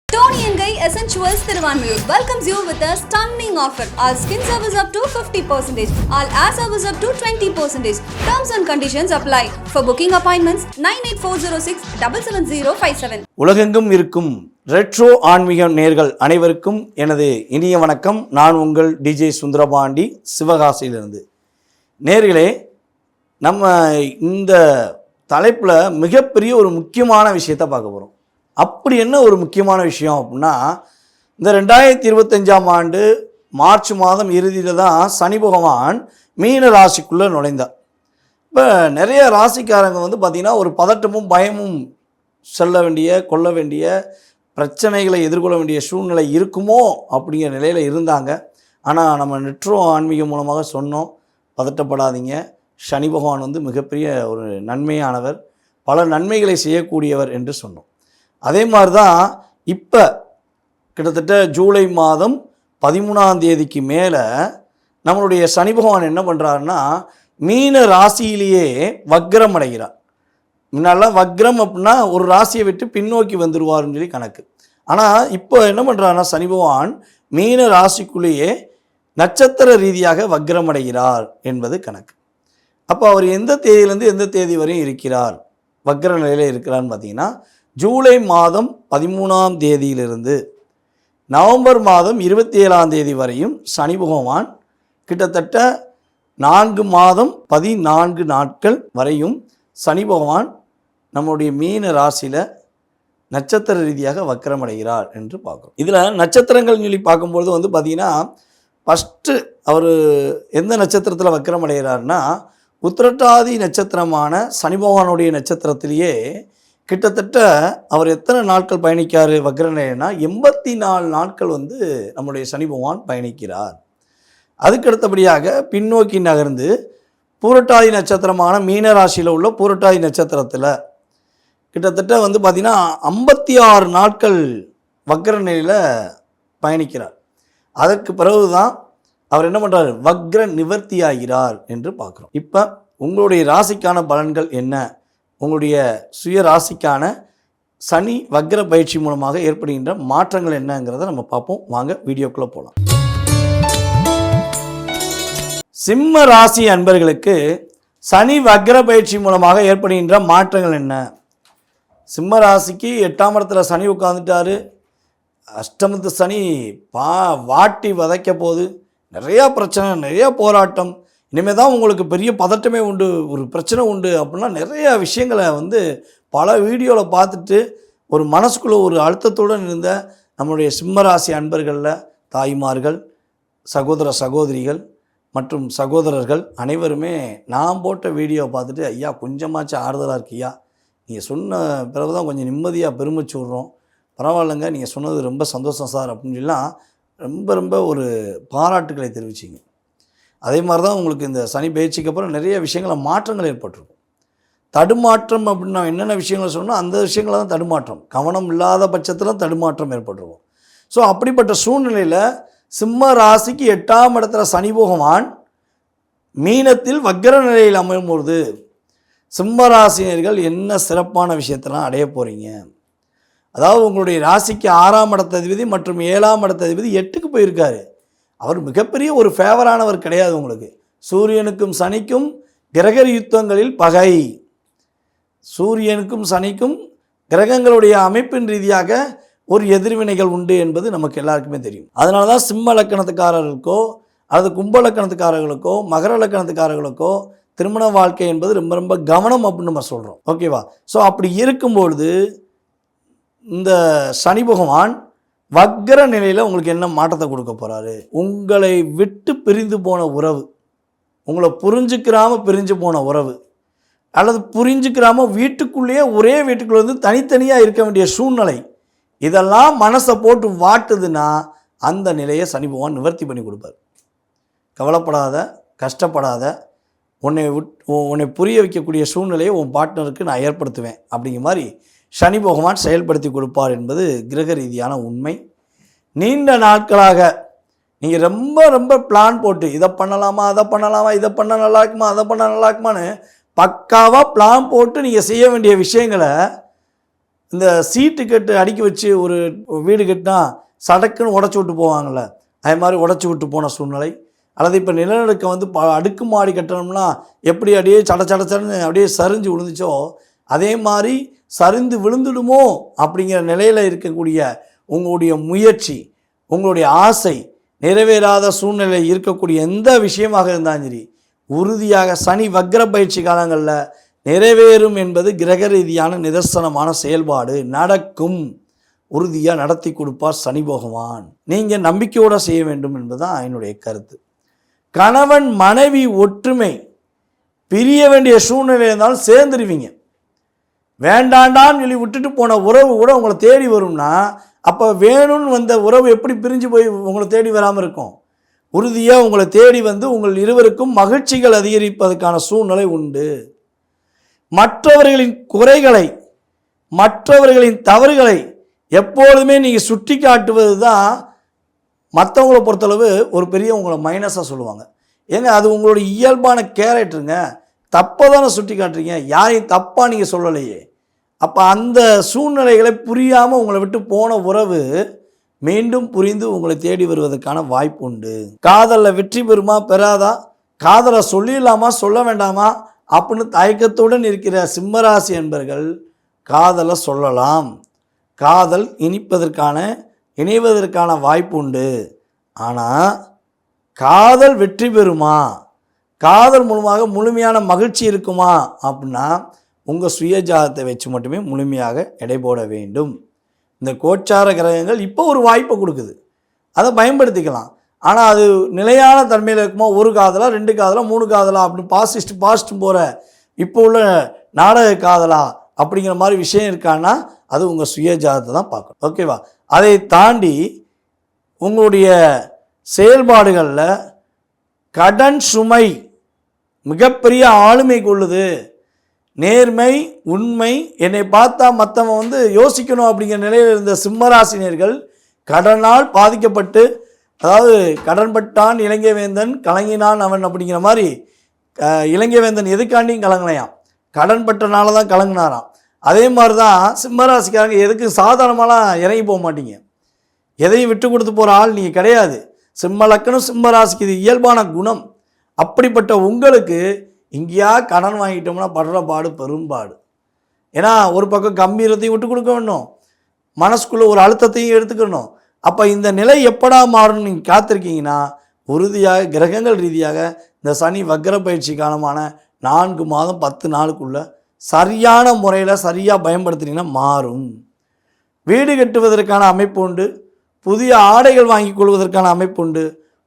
Tony and Guy Essentials Thiruvanmiyur welcomes you with a stunning offer. All skin service up to 50%, all air service up to 20%. Terms and conditions apply. For booking appointments, 9840677057. உலகெங்கும் இருக்கும் retro ஆன்மீக நேயர்கள் அனைவருக்கும் எனது இனிய வணக்கம். நான் உங்கள் டிஜே சுந்தரபாண்டி சிவகாசியிலிருந்து. நேயர்களே, நம்ம இந்த தலைப்பில் மிகப்பெரிய ஒரு முக்கியமான விஷயத்தை பார்க்க போகிறோம். அப்படி என்ன ஒரு முக்கியமான விஷயம் அப்படின்னா, இந்த 2025ஆம் ஆண்டு மார்ச் மாதம் இறுதியில் தான் சனி பகவான் மீன ராசிக்குள்ளே நுழைந்தார். இப்போ நிறைய ராசிக்காரங்க பார்த்திங்கன்னா ஒரு பதட்டமும் பயமும் கொள்ள வேண்டிய பிரச்சனைகளை எதிர்கொள்ள வேண்டிய சூழ்நிலை இருக்குமோ அப்படிங்கிற நிலையில் இருந்தாங்க. ஆனால் நம்ம நெட்ரோ ஆன்மீகம் மூலமாக சொன்னோம், பதட்டப்படாதீங்க. சனி பகவான் மிகப்பெரிய ஒரு நன்மையானவர், பல நன்மைகளை செய்யக்கூடியவர் என்று சொன்னோம். அதே மாதிரி தான் இப்போ கிட்டத்தட்ட ஜூலை மாதம் 13ஆம் தேதிக்கு மேலே நம்மளுடைய சனி பகவான் என்ன பண்ணுறாருன்னா, மீன ராசியிலேயே வக்ரம் அடைகிறார். முன்னாலாம் வக்ரம் அப்படின்னா ஒரு ராசியை விட்டு பின்னோக்கி வந்துடுவார்னு சொல்லி கணக்கு. ஆனால் இப்போ என்ன பண்ணுறாருன்னா, சனி பகவான் மீன ராசிக்குள்ளேயே நட்சத்திர ரீதியாக வக்ரம் அடைகிறார் என்பது கணக்கு. அப்போ அவர் எந்த தேதியிலேருந்து எந்த தேதி வரையும் இருக்கிறார், வக்ர நிலையில் இருக்கிறான்னு பார்த்தீங்கன்னா, ஜூலை மாதம் 13ஆம் தேதியிலிருந்து நவம்பர் மாதம் 27ஆம் தேதி வரையும் சனி பகவான் கிட்டத்தட்ட 4 மாதம் 14 நாட்கள் வரையும் சனி பகவான் நம்முடைய மீன ராசியில் நட்சத்திர ரீதியாக வக்ரமடைகிறார் என்று பார்க்குறோம். இதில் நட்சத்திரங்கள் சொல்லி பார்க்கும்பொழுது பார்த்திங்கன்னா, ஃபஸ்ட்டு அவர் எந்த நட்சத்திரத்தில் வக்ரமடைகிறார்னா, உத்திரட்டாதி நட்சத்திரமான சனி பகவானுடைய நட்சத்திரத்திலேயே கிட்டத்தட்ட அவர் எத்தனை நாட்கள் பயணிக்கார் வக்ரநிலைனா, 84 நாட்கள் நம்முடைய சனி பகவான் பயணிக்கிறார். அதுக்கடுத்தபடியாக பின்னோக்கி நகர்ந்து பூரட்டாதி நட்சத்திரமான மீனராசியில் உள்ள பூரட்டாதி நட்சத்திரத்தில் கிட்டத்தட்ட பார்த்திங்கன்னா 56 நாட்கள் வக்ரநிலையில் பயணிக்கிறார். அதற்கு பிறகு தான் அவர் என்ன பண்ணுறார், வக்ர நிவர்த்தி ஆகிறார் என்று பார்க்குறோம். இப்போ உங்களுடைய ராசிக்கான பலன்கள் என்ன, உங்களுடைய சுய ராசிக்கான சனி வக்ர பயிற்சி மூலமாக ஏற்படுகின்ற மாற்றங்கள் என்னங்கிறத நம்ம பார்ப்போம். வாங்க வீடியோக்குள்ளே போகலாம். சிம்ம ராசி அன்பர்களுக்கு சனி வக்ர பயிற்சி மூலமாக ஏற்படுகின்ற மாற்றங்கள் என்ன? சிம்ம ராசிக்கு 8ஆம் இடத்துல சனி உட்காந்துட்டாரு. அஷ்டமத்து சனி வாட்டி வதைக்க போது, நிறையா பிரச்சனை, நிறையா போராட்டம். இனிமேல் தான் உங்களுக்கு பெரிய பதட்டமே உண்டு, ஒரு பிரச்சனை உண்டு அப்படின்னா நிறைய விஷயங்களை பல வீடியோவில் பார்த்துட்டு ஒரு மனசுக்குள்ளே ஒரு அழுத்தத்துடன் இருந்த நம்மளுடைய சிம்மராசி அன்பர்களில் தாய்மார்கள், சகோதர சகோதரிகள் மற்றும் சகோதரர்கள் அனைவருமே நான் போட்ட வீடியோவை பார்த்துட்டு, ஐயா கொஞ்சமாச்சும் ஆறுதலாக இருக்கியா, நீங்கள் சொன்ன பிறகு தான் கொஞ்சம் நிம்மதியாக பெருமிச்சு விட்றோம், பரவாயில்லைங்க, நீங்கள் சொன்னது ரொம்ப சந்தோஷம் சார் அப்படின்னு சொல்லலாம் ரொம்ப ரொம்ப ஒரு பாராட்டுக்களை தெரிவிச்சிங்க. அதே மாதிரி தான் உங்களுக்கு இந்த சனி பயிற்சிக்கு அப்புறம் நிறைய விஷயங்கள மாற்றங்கள் ஏற்பட்டிருக்கும். தடுமாற்றம் அப்படின்னு நான் என்னென்ன விஷயங்கள் சொன்னால் அந்த விஷயங்கள தான் தடுமாற்றம், கவனம் இல்லாத பட்சத்தில் தடுமாற்றம் ஏற்பட்டிருக்கும். ஸோ அப்படிப்பட்ட சூழ்நிலையில் சிம்ம ராசிக்கு 8ஆம் இடத்துல சனி பகவான் மீனத்தில் வக்ர நிலையில் அமையும்பொழுது சிம்ம ராசினியர்கள் என்ன சிறப்பான விஷயத்தெல்லாம் அடைய போகிறீங்க. அதாவது உங்களுடைய ராசிக்கு 6ஆம் இடத்ததிபதி மற்றும் 7ஆம் இடத்ததிபதி 8க்கு போயிருக்காரு. அவர் மிகப்பெரிய ஒரு ஃபேவரானவர் கிடையாது. உங்களுக்கு சூரியனுக்கும் சனிக்கும் கிரக யுத்தங்களில் பகை. சூரியனுக்கும் சனிக்கும் கிரகங்களுடைய அமைப்பின் ரீதியாக ஒரு எதிர்வினைகள் உண்டு என்பது நமக்கு எல்லாருக்குமே தெரியும். அதனால தான் சிம்ம லக்கணத்துக்காரர்களுக்கோ அல்லது கும்ப லக்கணத்துக்காரர்களுக்கோ மகர லக்கணத்துக்காரர்களுக்கோ திருமண வாழ்க்கை என்பது ரொம்ப ரொம்ப கவனம் அப்படின்னு நம்ம சொல்கிறோம். ஓகேவா? ஸோ அப்படி இருக்கும்பொழுது இந்த சனி பகவான் வக்ர நிலையில் உங்களுக்கு என்ன மாற்றத்தை கொடுக்க போகிறாரு? உங்களை விட்டு பிரிந்து போன உறவு, உங்களை புரிஞ்சுக்கிறாமல் பிரிஞ்சு போன உறவு, அல்லது புரிஞ்சுக்கிறாமல் வீட்டுக்குள்ளேயே ஒரே வீட்டுக்குள்ளே தனித்தனியாக இருக்க வேண்டிய சூழ்நிலை, இதெல்லாம் மனசை போட்டு வாட்டுதுன்னா அந்த நிலையை சனி பகவான் நிவர்த்தி பண்ணி கொடுப்பார். கவலைப்படாத, கஷ்டப்படாத, உன்னை புரிய வைக்கக்கூடிய சூழ்நிலையை உன் பார்ட்னருக்கு நான் ஏற்படுத்துவேன் அப்படிங்கிற மாதிரி சனி பகவான் செயல்படுத்தி கொடுப்பார் என்பது கிரக ரீதியான உண்மை. நீண்ட நாட்களாக நீங்கள் ரொம்ப ரொம்ப பிளான் போட்டு இதை பண்ணலாமா, அதை பண்ணலாமா, இதை பண்ணால் நல்லா இருக்குமா, அதை பண்ணால் நல்லா இருக்குமான்னு பக்காவாக பிளான் போட்டு நீங்கள் செய்ய வேண்டிய விஷயங்களை இந்த சீட்டு கட்டு அடுக்கி வச்சு ஒரு வீடு கட்டினா சடக்குன்னு உடச்சி விட்டு போவாங்கள்ல, அதே மாதிரி உடச்சி விட்டு போன சூழ்நிலை. அல்லது இப்போ நிலநடுக்கம் வந்து அடுக்குமாடி கட்டணும்னா எப்படி அப்படியே சடன்னு அப்படியே சரிஞ்சு விழுந்துச்சோ அதே மாதிரி சரிந்து விழுந்துடுமோ அப்படிங்கிற நிலையில் இருக்கக்கூடிய உங்களுடைய முயற்சி, உங்களுடைய ஆசை நிறைவேறாத சூழ்நிலை இருக்கக்கூடிய எந்த விஷயமாக இருந்தாலும் சரி, உறுதியாக சனி வக்ர பயிற்சி காலங்களில் நிறைவேறும் என்பது கிரக ரீதியான நிதர்சனமான செயல்பாடு. நடக்கும், உறுதியாக நடத்தி கொடுப்பார் சனி பகவான். நீங்கள் நம்பிக்கையோடு செய்ய வேண்டும் என்பதுதான் என்னுடைய கருத்து. கணவன் மனைவி ஒற்றுமை, பிரிய வேண்டிய சூழ்நிலை இருந்தாலும் சேர்ந்துருவீங்க. வேண்டாண்டான்னு சொல்லி விட்டுட்டு போன உறவு கூட உங்களை தேடி வரும்னா அப்போ வேணும்னு வந்த உறவு எப்படி பிரிஞ்சு போய் உங்களை தேடி வராமல் இருக்கும்? உறுதியாக உங்களை தேடி வந்து உங்கள் இருவருக்கும் மகிழ்ச்சிகள் அதிகரிப்பதற்கான சூழ்நிலை உண்டு. மற்றவர்களின் குறைகளை, மற்றவர்களின் தவறுகளை எப்பொழுதுமே நீங்கள் சுட்டி காட்டுவது தான் மற்றவங்களை பொறுத்தளவு ஒரு பெரிய உங்களை மைனஸாக சொல்லுவாங்க. ஏங்க அது உங்களுடைய இயல்பான கேரக்டருங்க. தப்பை தானே சுட்டி காட்டுறீங்க, யாரையும் தப்பாக நீங்கள் சொல்லலையே. அப்போ அந்த சூழ்நிலைகளை புரியாமல் உங்களை விட்டு போன உறவு மீண்டும் புரிந்து உங்களை தேடி வருவதற்கான வாய்ப்பு உண்டு. காதலில் வெற்றி பெறுமா பெறாதா, காதலை சொல்லிடலாமா சொல்ல வேண்டாமா அப்படின்னு தயக்கத்துடன் இருக்கிற சிம்மராசி என்பர்கள் காதலை சொல்லலாம். காதல் இணைவதற்கான வாய்ப்பு உண்டு. ஆனால் காதல் வெற்றி பெறுமா, காதல் மூலமாக முழுமையான மகிழ்ச்சி இருக்குமா அப்படின்னா உங்கள் சுயஜாதத்தை வச்சு மட்டுமே முழுமையாக எடை போட வேண்டும். இந்த கோச்சார கிரகங்கள் இப்போ ஒரு வாய்ப்பை கொடுக்குது, அதை பயன்படுத்திக்கலாம். ஆனால் அது நிலையான தன்மையில் இருக்குமா, ஒரு காதலா 2 காதலா 3 காதலா அப்படின்னு பாஸ்ட் போகிற இப்போ உள்ள நாடக காதலா அப்படிங்கிற மாதிரி விஷயம் இருக்கான்னா அது உங்கள் சுயஜாதத்தை தான் பார்க்கணும். ஓகேவா? அதை தாண்டி உங்களுடைய செயல்பாடுகளில் கடன் சுமை மிகப்பெரிய ஆளுமை கொள்ளுது. நேர்மை, உண்மை, என்னை பார்த்தா மற்றவன் வந்து யோசிக்கணும் அப்படிங்கிற நிலையில் இருந்த சிம்மராசினியர்கள் கடனால் பாதிக்கப்பட்டு, அதாவது கடன்பட்டான் இலங்கை வேந்தன் கலங்கினான் அவன் அப்படிங்கிற மாதிரி இலங்கை வேந்தன் எதுக்காண்டியும் கலங்கலையாம், கடன்பட்டனால தான் கலங்கினாராம். அதே மாதிரி தான் சிம்மராசிக்காரங்க எதுக்கு சாதாரணமாலாம் இறங்கி போக மாட்டீங்க, எதையும் விட்டு கொடுத்து போகிற ஆள் நீங்கள் கிடையாது. சிம்ம லக்கணம் சிம்மராசிக்கு இது இயல்பான குணம். அப்படிப்பட்ட உங்களுக்கு இங்கேயா கடன் வாங்கிட்டோம்னா படுற பாடு பெரும்பாடு. ஏன்னா ஒரு பக்கம் கம்பீரத்தையும் விட்டு கொடுக்க வேண்டும், மனசுக்குள்ளே ஒரு அழுத்தத்தையும் எடுத்துக்கணும். அப்போ இந்த நிலை எப்படா மாறும்னு நீங்கள் காத்திருக்கீங்கன்னா உறுதியாக கிரகங்கள் ரீதியாக இந்த சனி வக்ர பயிற்சி காலமான 4 மாதம் 10 நாளுக்குள்ளே சரியான முறையில் சரியாக பயன்படுத்தினீங்கன்னா மாறும். வீடு கட்டுவதற்கான அமைப்பு உண்டு, புதிய ஆடைகள் வாங்கி கொள்வதற்கான அமைப்பு உண்டு,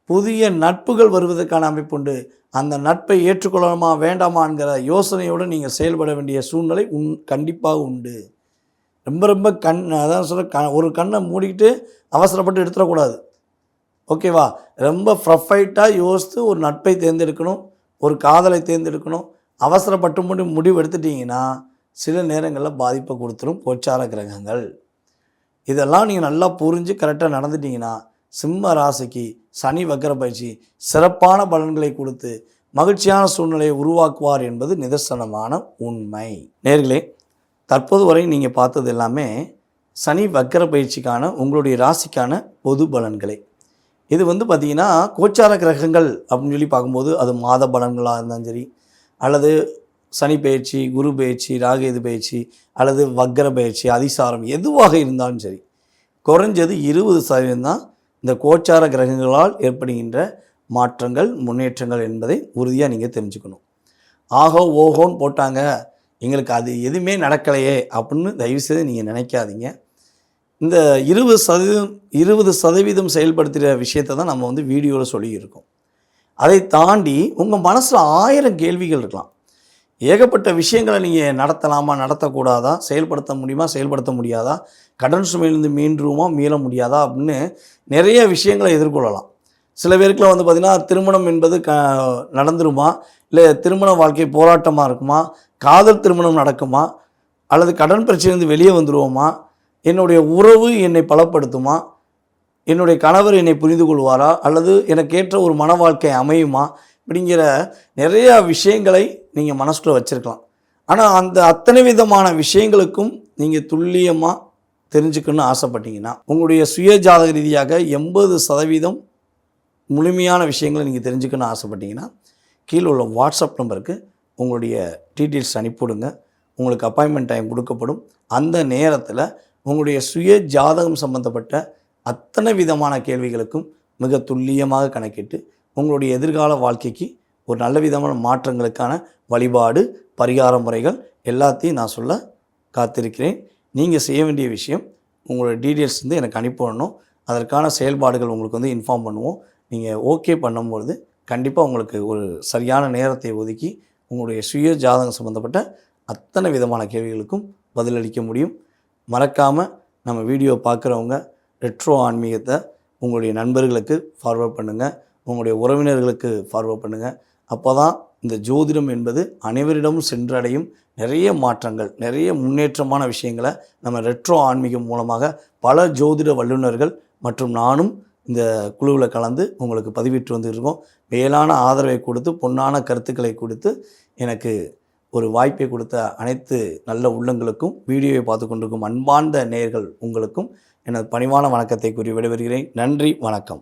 புதிய நட்புகள் வருவதற்கான அமைப்பு உண்டு. அந்த நட்பை ஏற்றுக்கொள்ளணுமா வேண்டாமாங்கிற யோசனையோடு நீங்கள் செயல்பட வேண்டிய சூழ்நிலை கண்டிப்பாக உண்டு. ரொம்ப அதான் சொல்ல, ஒரு கண்ணை மூடிக்கிட்டு அவசரப்பட்டு எடுத்துடக்கூடாது. ஓகேவா? ரொம்ப ப்ரொஃபைட்டாக யோசித்து ஒரு நட்பை தேர்ந்தெடுக்கணும், ஒரு காதலை தேர்ந்தெடுக்கணும். அவசரப்பட்டு முடிவு எடுத்துட்டிங்கன்னா சில நேரங்களில் பாதிப்பை கொடுத்துரும் கோச்சார கிரகங்கள். இதெல்லாம் நீங்கள் நல்லா புரிஞ்சு கரெக்டாக நடந்துட்டிங்கன்னா சிம்ம ராசிக்கு சனி வக்ர பயிற்சி சிறப்பான பலன்களை கொடுத்து மகிழ்ச்சியான சூழ்நிலையை உருவாக்குவார் என்பது நிதர்சனமான உண்மை. நேர்களே, தற்போது வரை நீங்கள் பார்த்தது எல்லாமே சனி வக்ர பயிற்சிக்கான உங்களுடைய ராசிக்கான பொது பலன்களே. இது வந்து பார்த்திங்கன்னா கோச்சார கிரகங்கள் அப்படின்னு சொல்லி பார்க்கும்போது அது மாத பலன்களாக இருந்தாலும் சரி, அல்லது சனி பயிற்சி, குரு பயிற்சி, ராகேது பயிற்சி, அல்லது வக்ர பயிற்சி, அதிசாரம் எதுவாக இருந்தாலும் சரி, குறைஞ்சது 20% தான் இந்த கோச்சார கிரகங்களால் ஏற்படுகின்ற மாற்றங்கள் முன்னேற்றங்கள் என்பதை உறுதியாக நீங்கள் தெரிஞ்சுக்கணும். ஆகோ ஓஹோன்னு போட்டாங்க, எங்களுக்கு அது எதுவுமே நடக்கலையே அப்படின்னு தயவுசெய்து நீங்கள் நினைக்காதீங்க. இந்த 20% செயல்படுத்துகிற விஷயத்தை தான் நம்ம வந்து வீடியோவில் சொல்லியிருக்கோம். அதை தாண்டி உங்கள் மனசில் 1000 கேள்விகள் இருக்கலாம். ஏகப்பட்ட விஷயங்களை நீங்கள் நடத்தலாமா நடத்தக்கூடாதா, செயல்படுத்த முடியுமா செயல்படுத்த முடியாதா, கடன் சுமையிலிருந்து மீள முடியாதா அப்படின்னு நிறைய விஷயங்களை எதிர்கொள்ளலாம். சில பேருக்குலாம் வந்து பார்த்திங்கன்னா திருமணம் என்பது நடந்துருமா, இல்லை திருமண வாழ்க்கை போராட்டமாக இருக்குமா, காதல் திருமணம் நடக்குமா, அல்லது கடன் பிரச்சனையிலிருந்து வெளியே வந்துடுவோமா, என்னுடைய உறவு என்னை பலப்படுத்துமா, என்னுடைய கணவர் என்னை புரிந்து கொள்வாரா, அல்லது எனக்கேற்ற ஒரு மன வாழ்க்கை அமையுமா, அப்படிங்கிற நிறையா விஷயங்களை நீங்கள் மனசுக்குள்ளே வச்சுருக்கலாம். ஆனால் அந்த அத்தனை விதமான விஷயங்களுக்கும் நீங்கள் துல்லியமாக தெரிஞ்சுக்கணும்னு ஆசைப்பட்டீங்கன்னா, உங்களுடைய சுய ஜாதக ரீதியாக 80% முழுமையான விஷயங்களை நீங்கள் தெரிஞ்சுக்கணும்னு ஆசைப்பட்டீங்கன்னா, கீழே உள்ள வாட்ஸ்அப் நம்பருக்கு உங்களுடைய டீட்டெயில்ஸ் அனுப்பிவிடுங்க. உங்களுக்கு அப்பாயின்மெண்ட் டைம் கொடுக்கப்படும். அந்த நேரத்தில் உங்களுடைய சுய ஜாதகம் சம்பந்தப்பட்ட அத்தனை விதமான கேள்விகளுக்கும் மிக துல்லியமாக கணக்கிட்டு உங்களுடைய எதிர்கால வாழ்க்கைக்கு ஒரு நல்ல விதமான மாற்றங்களுக்கான வழிபாடு, பரிகார முறைகள் எல்லாத்தையும் நான் சொல்ல காத்திருக்கிறேன். நீங்கள் செய்ய வேண்டிய விஷயம், உங்களோட டீட்டெயில்ஸ் வந்து எனக்கு அனுப்பிடணும். அதற்கான செயல்பாடுகள் உங்களுக்கு வந்து இன்ஃபார்ம் பண்ணுவோம். நீங்கள் ஓகே பண்ணும்பொழுது கண்டிப்பாக உங்களுக்கு ஒரு சரியான நேரத்தை ஒதுக்கி உங்களுடைய சுய ஜாதகம் சம்மந்தப்பட்ட அத்தனை விதமான கேள்விகளுக்கும் பதிலளிக்க முடியும். மறக்காமல் நம்ம வீடியோ பார்க்குறவங்க ரெட்ரோ ஆன்மீகத்தை உங்களுடைய நண்பர்களுக்கு ஃபார்வர்ட் பண்ணுங்கள், உங்களுடைய உறவினர்களுக்கு ஃபார்வர்ட் பண்ணுங்கள். அப்போ தான் இந்த ஜோதிடம் என்பது அனைவரிடமும் சென்றடையும். நிறைய மாற்றங்கள், நிறைய முன்னேற்றமான விஷயங்களை நம்ம ரெட்ரோ ஆன்மீகம் மூலமாக பல ஜோதிட வல்லுநர்கள் மற்றும் நானும் இந்த குழுவில் கலந்து உங்களுக்கு பதிவிட்டு வந்துருக்கோம். மேலான ஆதரவை கொடுத்து, பொன்னான கருத்துக்களை கொடுத்து, எனக்கு ஒரு வாய்ப்பை கொடுத்த அனைத்து நல்ல உள்ளங்களுக்கும், வீடியோவை பார்த்து கொண்டிருக்கும் அன்பார்ந்த நேயர்கள் உங்களுக்கும் எனது பணிவான வணக்கத்தை கூறி விடைபெறுகிறேன். நன்றி, வணக்கம்.